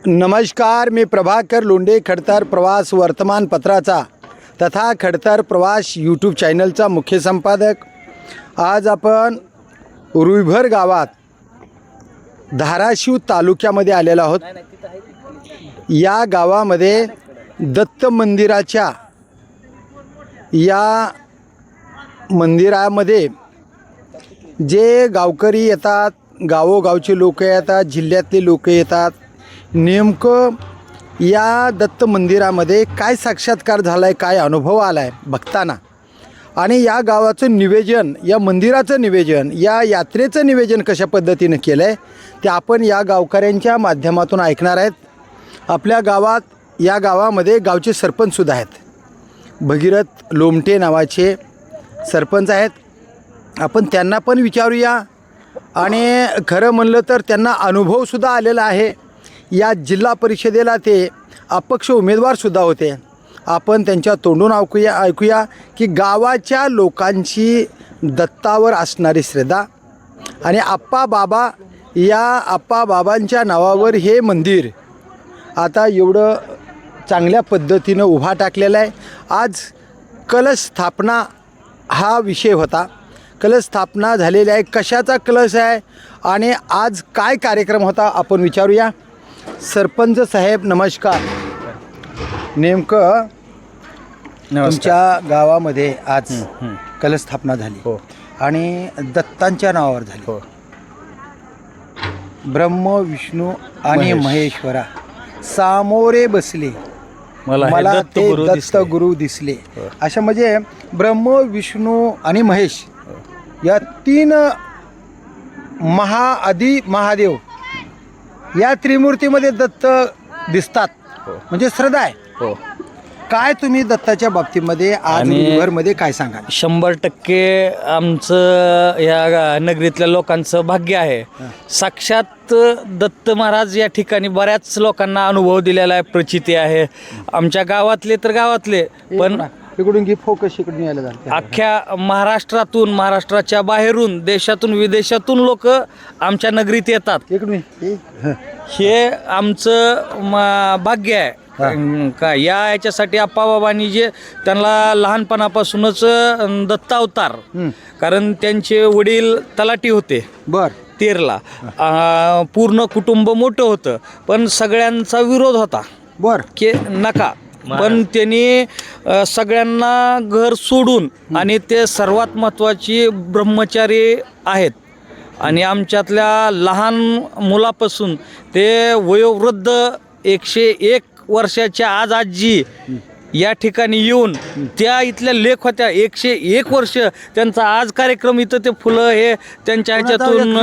नमस्कार, मी प्रभाकर लोंढे, खडतर प्रवास वर्तमानपत्राचा तथा खडतर प्रवास यूट्यूब चॅनलचा मुख्य संपादक। आज आपण रुईभर गावात धाराशिव तालुक्यामध्ये आलेलो आहोत। या गावामध्ये दत्त मंदिराच्या या मंदिरामध्ये जे गावकरी येतात, गावोगावचे लोक येतात, जिल्ह्यातले लोक येतात। नेमकं या दत्त मंदिरामध्ये काय साक्षात्कार झाला आहे, काय अनुभव आला आहे बघताना, आणि या गावाचं निवेदन, या मंदिराचं निवेदन, या यात्रेचं निवेदन कशा पद्धतीनं केलं आहे ते आपण या गावकऱ्यांच्या माध्यमातून ऐकणार आहेत। आपल्या गावात, या गावामध्ये गावचे सरपंचसुद्धा आहेत, भगीरथ लोमटे नावाचे सरपंच आहेत। आपण त्यांना पण विचारूया, आणि खरं म्हणलं तर त्यांना अनुभवसुद्धा आलेला आहे। या जिल्हा परिषदेला ते अपक्ष उमेदवारसुद्धा होते। आपण त्यांच्या तोंडून ऐकूया की गावाच्या लोकांची दत्तावर असणारी श्रद्धा, आणि आप्पा बाबांच्या नावावर हे मंदिर आता एवढं चांगल्या पद्धतीनं उभा टाकलेला आहे। आज कलश स्थापना हा विषय होता। कलश स्थापना झालेली आहे, कशाचा कलश आहे आणि आज काय कार्यक्रम होता आपण विचारूया। सरपंच साहेब नमस्कार, नेमकं तुमच्या गावामध्ये आज कलश स्थापना झाली हो, आणि दत्तांच्या नावावर झाली हो। ब्रह्म विष्णू आणि महेश्वरा सामोरे बसले, मला ते दत्त गुरु दिसले। अशा म्हणजे ब्रह्म विष्णू आणि महेश या तीन महाआदी महादेव या त्रिमूर्तीमध्ये दत्त दिसतात, म्हणजे श्रद्धा आहे। हो, काय तुम्ही दत्ताच्या बाबतीमध्ये आज रुईभरमध्ये काय सांगाल? 100% आमचं या नगरीतल्या लोकांचं भाग्य आहे। साक्षात दत्त महाराज या ठिकाणी बऱ्याच लोकांना अनुभव दिलेला आहे, प्रचिती आहे। आमच्या गावातले तर गावातले, पण इकडून घे फोकस, इकडून यायला झालं। अख्ख्या महाराष्ट्रातून, महाराष्ट्राच्या बाहेरून, देशातून विदेशातून लोक आमच्या नगरीत येतात। इकडून हे आमचं भाग्य आहे। का याच्यासाठी आप्पा बाबांनी जे त्यांना लहानपणापासूनच दत्त अवतार, कारण त्यांचे वडील तलाठी होते बर तेरला, पूर्ण कुटुंब मोठं होतं, पण सगळ्यांचा विरोध होता बर की नका, पण त्यांनी सगळ्यांना घर सोडून, आणि ते सर्वात महत्त्वाची ब्रह्मचारी आहेत, आणि आमच्यातल्या लहान मुलापासून ते वयोवृद्ध 101 वर्षाच्या आज आजी या ठिकाणी येऊन, त्या इथल्या लेख होत्या 101 वर्ष त्यांचा आज कार्यक्रम इथं, ते फुलं हे त्यांच्या ह्याच्यातून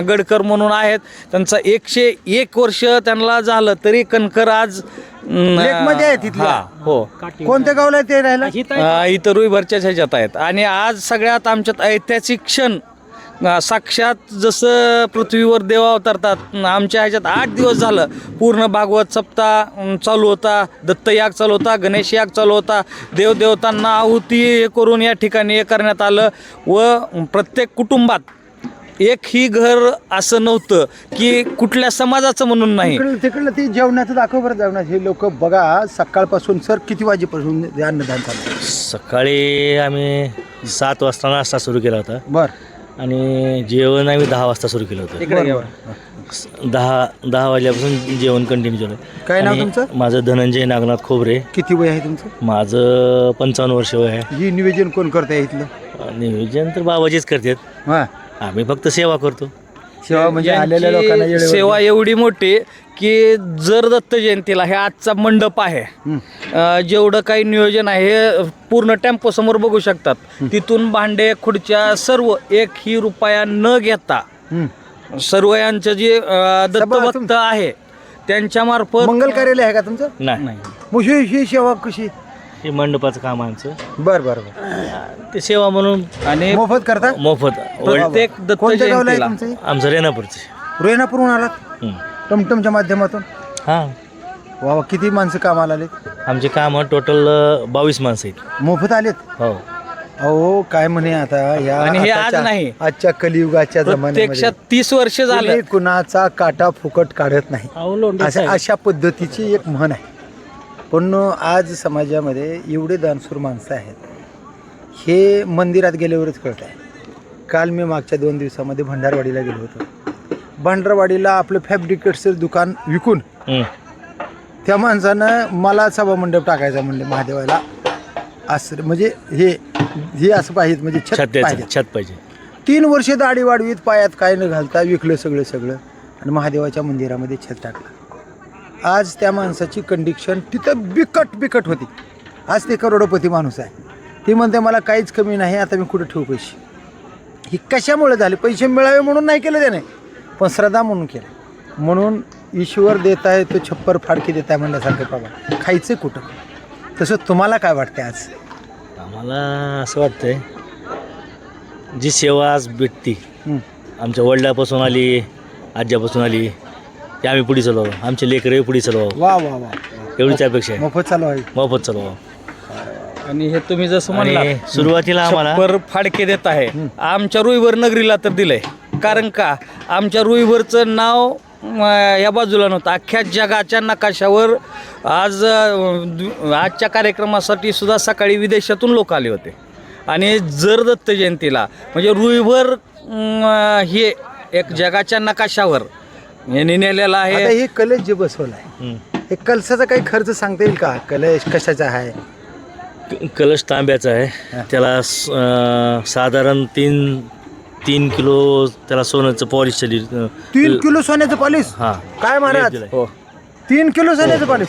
गडकर म्हणून आहेत, त्यांचा 101 वर्ष त्यांना झालं तरी कणकर आज लेकमध्ये आहे तिथल्या? हो। कोणत्या गावला आहे ते राहिला? इथं रुईभरच्याच ह्याच्यात आहेत, आणि आज सगळ्यात आमच्यात ऐतिहासिक क्षण, साक्षात जसं पृथ्वीवर देव अवतरतात, आमच्या ह्याच्यात 8 दिवस झालं पूर्ण भागवत सप्ताह चालू होता, दत्तयाग चालू होता, गणेश याग चालू होता, देवदेवतांना आहुती हे करून या ठिकाणी हे करण्यात आलं। व प्रत्येक कुटुंबात एकही घर असं नव्हतं की कुठल्या समाजाचं म्हणून नाही। तिकडलं ते जेवणाचं दाखव बरं, जेवणाचं हे लोक बघा सकाळपासून सर किती वाजेपासून अन्नदान चालू? सकाळी आम्ही 7 वाजता नाश्ता सुरू केला होता, बर, आणि जेवण आम्ही 10 वाजता सुरू केलं होतं। 10 वाजल्यापासून जेवण कंटिन्यू केलं। काय नाव तुमचं? माझं धनंजय नागनाथ खोबरे। किती वय आहे तुमचं? माझं 55 वर्ष वय आहे। ही नियोजन कोण करताय इथलं? नियोजन तर बाबाजीच करतात, हां, आम्ही फक्त सेवा करतो। सेवा म्हणजे आलेल्या लोकांना यांची सेवा एवढी मोठी की जर दत्त जयंतीला हे आजचा मंडप आहे, जेवढं काही नियोजन आहे हे पूर्ण टेम्पो समोर बघू शकतात, तिथून भांडे खुर्च्या सर्व 1ही रुपया न घेता सर्व यांचं जे दत्तभक्त आहे त्यांच्या मार्फत मंगल कार्यालय आहे का तुमचं? नाही, मग ही सेवा कशी? हे मंडपाचं काम आहे आमचं, बर बर बर, ते सेवा म्हणून, आणि मोफत करता? मोफत। प्रत्येक दत्त कोणत्या गावला आहे जयंतीला तुमचं? आमचं रेणापूरचे। रेणापूरहून आलात टमटमच्या माध्यमातून? हां, वा, किती माणसं कामाला आलेत? आमचे काम टोटल 22 माणसं आहेत। मोफत आलेत? हो, अहो काय म्हणे आता या आणि हे आज आताच्या- नाही. आजच्या कलियुगाच्या जमान्यामध्ये प्रत्यक्षात 30 वर्ष झालं. कुणी कुणाचा काटा फुकट काढत नाही अशा पद्धतीची एक म्हण आहे. पण आज समाजामध्ये एवढे दानशूर माणसं आहेत हे मंदिरात गेल्यावरच कळत आहे. काल मी मागच्या 2 दिवसामध्ये भंडारवाडीला गेलो होतो. भंडारवाडीला आपलं फॅब्रिकेट्सचं दुकान विकून त्या माणसानं मला सभामंडप टाकायचा म्हणले महादेवाला. असं म्हणजे हे असं पाहिजे म्हणजे छत पाहिजे. छत पाहिजे. 3 वर्ष दाढी वाढवीत पायात काय न घालता विकलं सगळं आणि महादेवाच्या मंदिरामध्ये छत टाकलं. आज त्या माणसाची कंडिशन तिथं बिकट होती. आज ते करोडपती माणूस आहे. ती म्हणते मला काहीच कमी नाही, आता मी कुठं ठेवू पैसे. ही कशामुळे झाले? पैसे मिळावे म्हणून नाही केलं त्याने, पण श्रद्धा म्हणून केलं. म्हणून ईश्वर देत आहे तो छप्पर फाडकी देत आहे म्हणल्यासारखं बाबा खायचं कुठं. तसं तुम्हाला काय वाटतं आज? आम्हाला असं वाटतंय जी सेवा आज भेटती हं. आमच्या वडिलापासून आली, आज्यापासून आली, ते आम्ही पुढे चालवावं. आमचे लेकरही पुढे चालवावं. वा वा वा एवढीच अपेक्षा आहे. मोफत चालू आहे. मोफत चालवावं. आणि हे तुम्ही जसं आणि म्हणला सुरुवातीला आम्हाला छप्पर फाडके देत आहे. आमच्या रुईभर नगरीला तर दिलंय. कारण का आमच्या रुईभरचं नाव या बाजूला नव्हतं. अख्ख्या जगाच्या नकाशावर आजच्या कार्यक्रमासाठी सुद्धा सकाळी विदेशातून लोक आले होते. आणि जर दत्त जयंतीला म्हणजे रुईभर हे एक जगाच्या नकाशावर यांनी नेलेलं आता आहे. हे कलश जे बसवलं आहे हं. हे कलशाचा काही खर्च सांगता येईल का? कलश कशाचा आहे? कलश तांब्याचा आहे. त्याला साधारण 3 किलो त्याला सोन्याचं पॉलिश 3 किलो सोन्याचं पॉलिश? हां. काय महाराज? हो. 3 किलो सोन्याचं पॉलिश?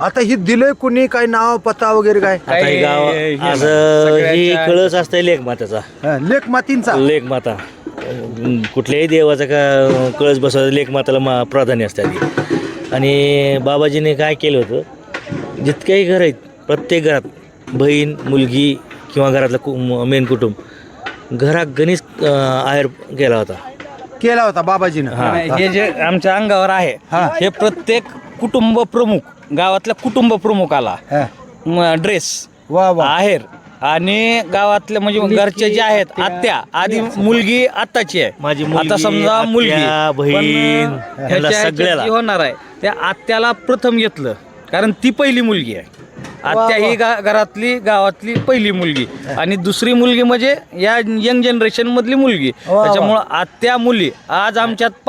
आता ही दिलंय कुणी? काय नाव पत्ता वगैरे काय? आता हे गाव हे आज सगळ्याच्या- ही कळस असते लेख माताचा. लेख मातींचा? लेख माता कुठल्याही देवाचा का कळस बसवायचा लेख माताला प्राधान्य असते आधी. आणि बाबाजीने काय केलं होतं, जितकेही घर आहेत प्रत्येक घरात बहीण मुलगी किंवा घरातलं मेन कुटुंब घरात गणेश आहेर केला होता बाबाजीनं. हे जे आमच्या अंगावर आहे हा. हे प्रत्येक कुटुंब प्रमुख गावातल्या कुटुंब प्रमुखाला हा. ड्रेस वा वा. आहेर आणि गावातले म्हणजे घरचे जे आहेत आत्या आधी मुलगी आत्ताची आहे. माझी मुलगी, आता समजा मुलगी आत्या, बहीण, पण ह्याला ह्याच्या सगळ्याला. जी होणार आहे त्या आत्याला प्रथम घेतलं कारण ती पहिली मुलगी आहे. आत्या ही घरातली गावातली पहिली मुलगी आणि दुसरी मुलगी म्हणजे या यंग जनरेशन मधली मुलगी. वा. त्याच्यामुळं आत्या मुली आज आमच्यात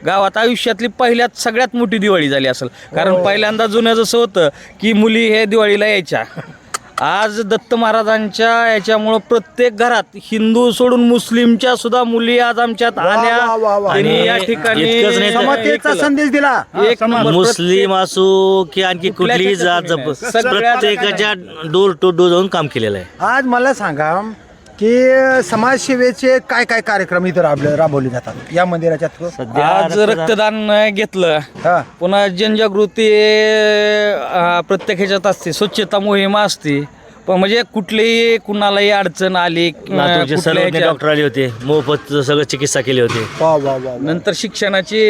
गावात आयुष्यातली पहिल्यात सगळ्यात मोठी दिवाळी झाली असेल. कारण पहिल्यांदा जुनं जसं होतं की मुली हे दिवाळीला यायच्या. आज दत्त महाराजांच्या याच्यामुळं प्रत्येक घरात हिंदू सोडून मुस्लिमच्या सुद्धा मुली आज आमच्यात वा, वा, वा, आल्या. वा. आणि या आणि ठिकाणी इतकंच नाही तर- समतेचा संदेश दिला. एक नंबर मुस्लिम असो की आणखी कुठलीही जात कुठल्याच सगळ्या प्रत्येकाच्या डोर टू डोर जाऊन काम केलेलं आहे. आज मला सांगा की समाजसेवेचे काय काय कार्यक्रम इथं राबवले जातात या मंदिराच्या थ्रू? सध्या आज रक्तदान घेतलं. हा. पुन्हा जनजागृती प्रत्येक ह्याच्यात असते. स्वच्छता मोहीम असते. पण म्हणजे कुठलीही कुणालाही अडचण आली लातूरचे कुठल्या सर्वज्ञ ह्याच्यात- डॉक्टर आले होते, मोफत सगळं चिकित्सा केली होती. वा वा वा वा. नंतर शिक्षणाची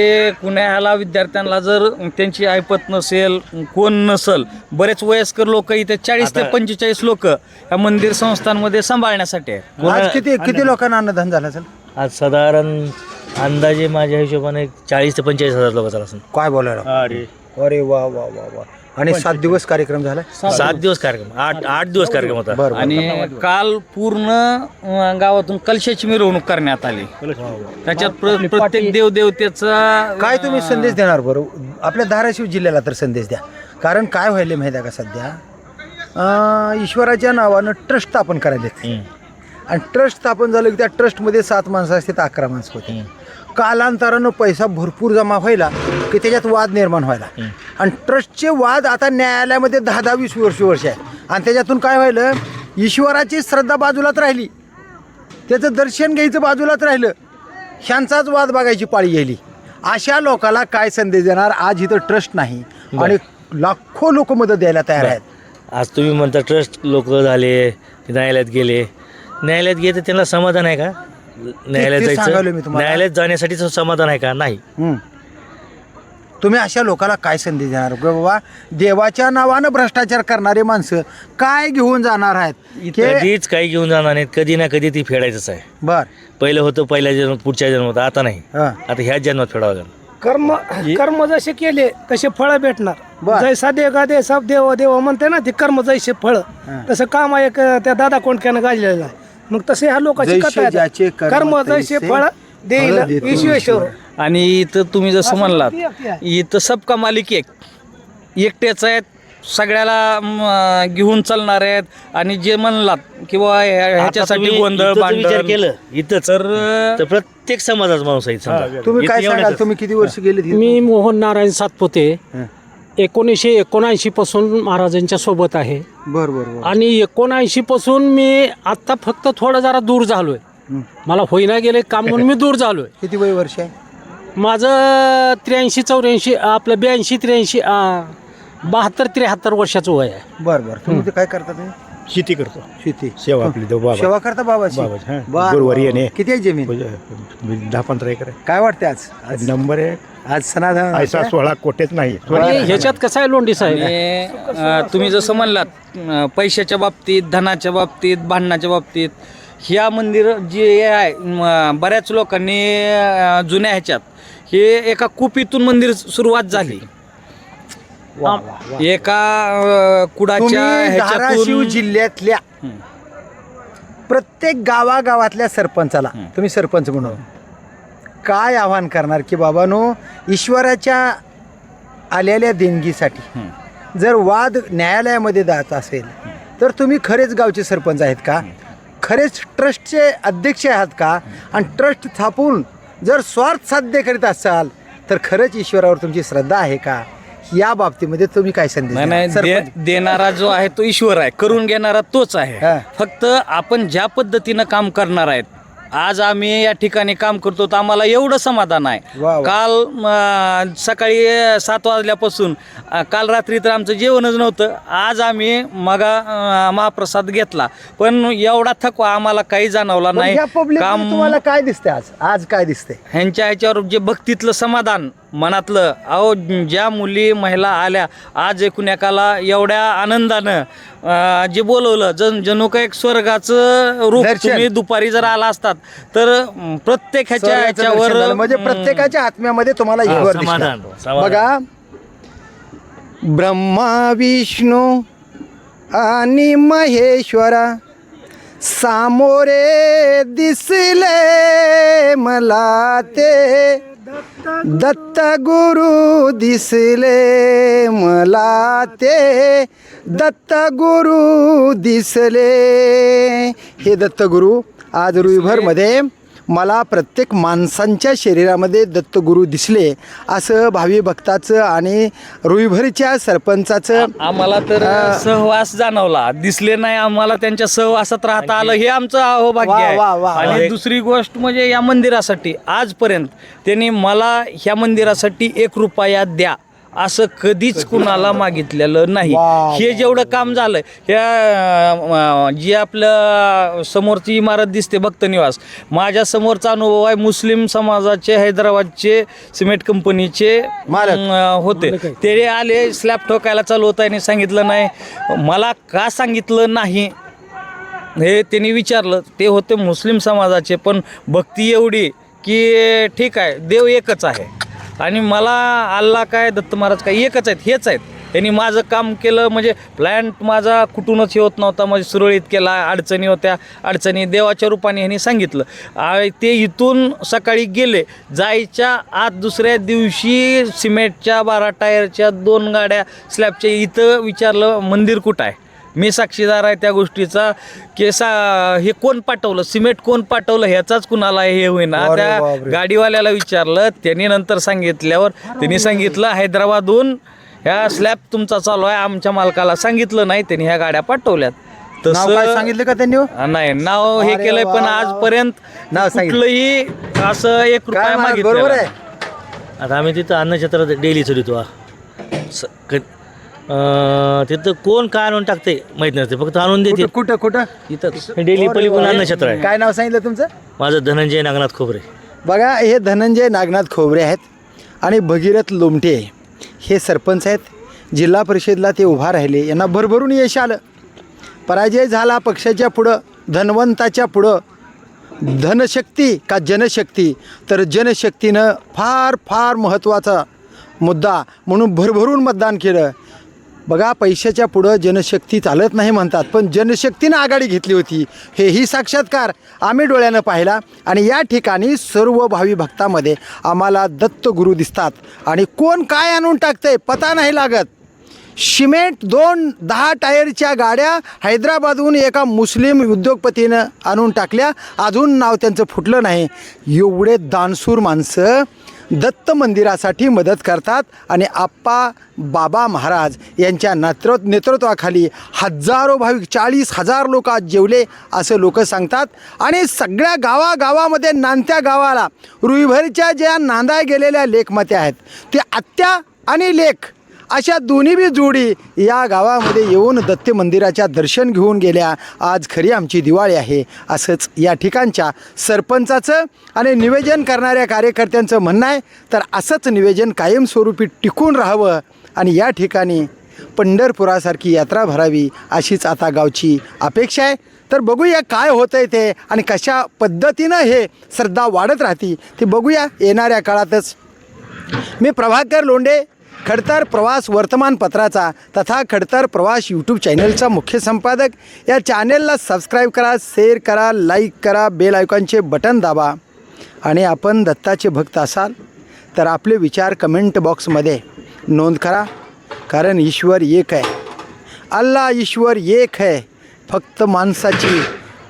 कुणाला विद्यार्थ्यांना जर त्यांची ऐपत नसेल कोण नसल बरेच वयस्कर लोक इथे 40 ते 45 लोक या मंदिर संस्थांमध्ये सांभाळण्यासाठी आहेत. आज किती लोकांना अन्नदान झालं असेल? आज साधारण अंदाजे माझ्या हिशोबाने 40 ते 45 हजार लोकांचा असेल. काय बोलायला? अरे वा वा वा वा. आणि 7 दिवस कार्यक्रम झाला? 7 दिवस कार्यक्रम, 8 दिवस कार्यक्रम होता. बरं. आणि काल पूर्ण गावातून कलशाची मिरवणूक करण्यात आली. त्याच्यात प्रत्येक देवदेवतेचा काय तुम्ही संदेश देणार बरं आपल्या धाराशिव जिल्ह्याला? तर संदेश द्या. कारण काय व्हायले माहिती आहे का सध्या ईश्वराच्या नावानं ट्रस्ट स्थापन करायलेत. आणि ट्रस्ट स्थापन झालं की त्या ट्रस्टमध्ये 7 माणसं असतात, 11 माणसं होते. कालांतरानं पैसा भरपूर जमा व्हायला की त्याच्यात वाद निर्माण व्हायला. आणि ट्रस्टचे वाद आता न्यायालयामध्ये 10-20 वर्ष आहे. आणि त्याच्यातून काय व्हायलं, ईश्वराची श्रद्धा बाजूलाच राहिली, त्याचं दर्शन घ्यायचं बाजूलाच राहिलं, ह्यांचाच वाद बघायची पाळी गेली. अशा लोकाला काय संदेश देणार? आज इथं ट्रस्ट नाही आणि लाखो लोक मदत द्यायला तयार आहेत. आज तुम्ही म्हणता ट्रस्ट लोक झाले, न्यायालयात गेले. न्यायालयात गेले त्यांना समाधान आहे का? न्यायालयात सांगायलो मी जायचं, तुम्हाला. न्यायालयात जाण्यासाठी समाधान आहे का? नाही. तुम्ही अशा लोकांना काय संदेश देणार की बाबा देवाच्या नावानं भ्रष्टाचार करणारे माणसं काय घेऊन जाणार आहेत की कधीच काही घेऊन जाणार नाहीत, कधी ना कधी ती फेडायचंच आहे. बर पहिलं होतं पहिल्या जन्मात, पुढच्या जन्मात, आता नाही. हां आता ह्याच जन्मात फेडावं लागेल. कर्म जसे केले तसे फळ भेटणार. बर. जैसा देगा देसा देव देव म्हणते ना ते कर्म जैसे फळ, तसं काम एक त्या दादा कोंडक्यानं गाजलेलं आहे. मग तसे ह्या लोकांची जैसे कथा आहे. ज्याचे कर्म कर्म जैसे तैसे फळ देईल फळ देतो ईश्वर. आणि इथं तुम्ही जसं म्हणलात इथं सबका मालिक एकटेच आहेत, सगळ्याला घेऊन चालणार आहेत. आणि जे म्हणलात किंवा ह्याच्यासाठी गोंधळ विचार भांडण केलं इथंच तर प्रत्येक समाजाचा माणूस आहे समजा. तुम्ही काय इथं सांगाल एवढ्यातच. तुम्ही किती वर्ष गेले तिथे? मी मोहन नारायण सातपुते हं. 1979 पासून महाराजांच्या सोबत आहे. बर बर बर आणि 79 पासून मी आत्ता फक्त थोडं जरा दूर झालोय. हं. मला होईना गेले काम म्हणून मी दूर झालोय. किती वय वर्ष आहे? माझं 83 84 आपलं 82 83 72 73 वर्षाचं वय आहे. बर बर तुम्ही ते काय करता तुम्ही? शेती करतो. शेती सेवा आपली देव बाबा. सेवा करता बाबाची? बाबाची, हां. बर, गुरुवारी बर. येणे. किती आहे जमीन? 10-15 एकर आहे. काय वाटते आज नंबर आहे. आज सणाधान ऐसा 16 कोटेच नाही. आणि ह्याच्यात कसं आहे लोंढी साहेब, आणि तुम्ही जसं म्हणलात पैशाच्या बाबतीत, धनाच्या बाबतीत, भांडणाच्या बाबतीत, ह्या मंदिर जे आहे बऱ्याच लोकांनी जुन्या ह्याच्यात हे एका कुपीतून मंदिर सुरुवात झाली. एका कुडाच्या तुम्ही धाराशिव ह्याच्यातून जिल्ह्यातल्या प्रत्येक गावागावातल्या सरपंचाला तुम्ही सरपंच म्हणून काय आव्हान करणार की बाबानो ईश्वराच्या आलेल्या देणगीसाठी जर वाद न्यायालयामध्ये जात असेल तर तुम्ही खरेच गावचे सरपंच आहेत का? खरेच ट्रस्टचे अध्यक्ष आहात का? आणि ट्रस्ट थापून जर स्वार्थ साध्य करीत असाल तर खरंच ईश्वरावर तुमची श्रद्धा आहे का? या बाबतीमध्ये तुम्ही काय संदेश नाही द्याल? नाही सरपंच. देणारा जो आहे तो ईश्वर आहे, करून घेणारा तोच हा. आहे. फक्त आपण ज्या पद्धतीनं काम करणार आहेत, आज आम्ही या ठिकाणी काम करतो तर आम्हाला एवढं समाधान आहे. वा वा. काल सकाळी 7 वाजल्यापासून काल रात्री तर आमचं जेवणच नव्हतं. आज आम्ही महाप्रसाद घेतला, पण एवढा थकवा आम्हाला काही जाणवला पण नाही. ह्या public मध्ये काम तुम्हाला काय दिसतंय आज काय दिसतंय? ह्यांच्या ह्याच्यावर जे भक्तीतलं समाधान मनातलं, अहो ज्या मुली महिला आल्या आज एकूण एकाला एवढ्या आनंदानं जे बोलवलं जणू काही एक स्वर्गाचं रूप. दर्शन. तुम्ही दुपारी जर आला असतात तर प्रत्येक ह्याच्या स्वर्गाचं दर्शन ह्याच्यावर झालं. म्हणजे प्रत्येकाच्या आत्म्यामध्ये तुम्हाला ईश्वर दिसणार. समाधान. बघा ब्रह्मा विष्णू आणि महेश्वरा सामोरे दिसले मला ते, दत्त गुरु दिसले मला ते, दत्त गुरु दिसले. हे दत्त गुरु आज रुईभरमध्ये मला प्रत्येक माणसांच्या शरीरामध्ये दत्तगुरू दिसले असं भावी भक्ताचं आणि रुईभरच्या सरपंचाचं आम्हाला तर सहवास जाणवला. दिसले नाही आम्हाला, त्यांच्या सहवासात राहता आलं हे आमचं अहोभाग्य वा, आहे. वा, वा. आणि दुसरी गोष्ट म्हणजे या मंदिरासाठी आजपर्यंत त्यांनी मला ह्या मंदिरासाठी 1 रुपया द्या असं कधीच कुणाला मागितलेलं नाही. वा, हे जेवढं काम झालं, ह्या जी आपलं समोरची इमारत दिसते भक्त निवास, माझ्या समोरचा अनुभव आहे. मुस्लिम समाजाचे हैदराबादचे सिमेंट कंपनीचे मालक. होते. ते आले स्लॅब ठोकायला चालू होता आणि सांगितलं नाही. मला का सांगितलं नाही हे त्यांनी विचारलं. ते होते मुस्लिम समाजाचे, पण भक्ती एवढी की ठीक आहे देव एकच आहे आणि मला अल्ला काय दत्त महाराज काय एकच आहेत, हेच आहेत. त्यांनी माझं काम केलं. म्हणजे प्लॅन्ट माझा कुठूनच हे होत नव्हता, म्हणजे सुरळीत केला. अडचणी होत्या, अडचणी देवाच्या रूपाने ह्यांनी सांगितलं. ते इथून सकाळी गेले, जायच्या आत दुसऱ्या दिवशी सिमेंटच्या 12 टायरच्या 2 गाड्या स्लॅबच्या इथं विचारलं मंदिर कुठं आहे. मी साक्षीदार आहे त्या गोष्टीचा की हे कोण पाठवलं, सिमेंट कोण पाठवलं ह्याचाच कुणाला हे होईना. अरे त्या बापरे. गाडीवाल्याला विचारलं. त्यांनी नंतर सांगितल्यावर त्यांनी सांगितलं हैदराबादहून ह्या स्लॅब तुमचा चालू आहे, आमच्या मालकाला सांगितलं नाही, त्यांनी ह्या गाड्या पाठवल्यात. नाव काय सांगितलं का त्यांनी? नाही नाव हे अरे केलंय, पण वा. आजपर्यंत नाव सांगितलं. कुठलंही असं 1 काय रुपया म्हणाल, बरोबर मागितलं. आहे? आता आम्ही तिथं अन्नछत्रात डेली चढतो. तिथं कोण काय आणून टाकते माहित नसते, फक्त आणून देते. कुठं कुठं इथं डेली पलीकडून अन्नछत्र आहे. काय नाव सांगितलं तुमचं? माझं धनंजय नागनाथ खोबरे. बघा हे धनंजय नागनाथ खोबरे आहेत आणि भगीरथ लोमटे हे सरपंच आहेत. जिल्हा परिषदला ते उभा राहिले, यांना भरभरून यश आलं. पराजय झाला पक्षाच्या पुढं, धनवंताच्या पुढं. धनशक्ती का जनशक्ती, तर जनशक्तीनं फार फार महत्त्वाचा मुद्दा म्हणून भरभरून मतदान केलं. बघा, पैशाच्या पुढं जनशक्ती चालत नाही म्हणतात, पण जनशक्तीनं आघाडी घेतली होती. हेही साक्षात्कार आम्ही डोळ्यानं पाहिला. आणि या ठिकाणी सर्व भावी भक्तामध्ये आम्हाला दत्तगुरू दिसतात. आणि कोण काय आणून टाकतंय पता नाही लागत. सिमेंट 10 टायरच्या गाड्या हैदराबादहून एका मुस्लिम उद्योगपतीनं आणून टाकल्या, अजून नाव त्यांचं फुटलं नाही. एवढे दानशूर माणसं दत्त मंदिरासाठी मदत करतात. आणि आप्पा बाबा महाराज यांच्या नेतृत्वाखाली हजारो भाविक, 40,000 लोक आज जेवले असं लोक सांगतात. आणि सगळ्या गावागावामध्ये, नांदत्या गावाला रुईभरच्या ज्या नांदाय गेलेल्या लेखमात्या आहेत, ते आत्या आणि लेख अशा दोन्ही बी जोडी या गावामध्ये येऊन दत्त मंदिराच्या दर्शन घेऊन गेल्या. आज खरी आमची दिवाळी आहे असंच या ठिकाणच्या सरपंचाचं आणि निवेदन करणाऱ्या कार्यकर्त्यांचं म्हणणं आहे. तर असंच निवेदन कायमस्वरूपी टिकून राहावं आणि या ठिकाणी पंढरपुरासारखी यात्रा भरावी अशीच आता गावची अपेक्षा आहे. तर बघूया काय होतं आहे ते आणि कशा पद्धतीनं हे श्रद्धा वाढत राहते ते बघूया येणाऱ्या काळातच. मी प्रभाकर लोंढे, खडतर प्रवास वर्तमानपत्राचा तथा खडतर प्रवास यूट्यूब चॅनलचा मुख्य संपादक. या चॅनलला सबस्क्राईब करा, शेअर करा, लाईक करा, बेल आयकॉनचे बटन दाबा. आणि आपण दत्ताचे भक्त असाल तर आपले विचार कमेंट बॉक्समध्ये नोंद करा. कारण ईश्वर एक आहे, अल्ला ईश्वर एक आहे, फक्त माणसाची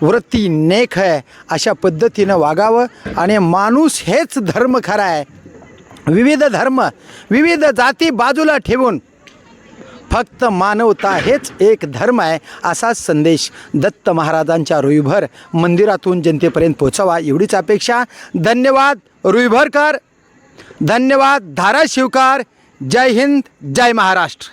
वृत्ती नेक आहे. अशा पद्धतीनं वागावं. आणि माणूस हेच धर्म खरा आहे. विविध धर्म, विविध जाती बाजूला ठेवून फक्त मानवता हेच एक धर्म आहे असा संदेश दत्त महाराजांच्या रुईभर मंदिरातून जनतेपर्यंत पोचावा एवढीच अपेक्षा. धन्यवाद रुईभरकर, धन्यवाद धाराशिवकर. जय हिंद, जय महाराष्ट्र.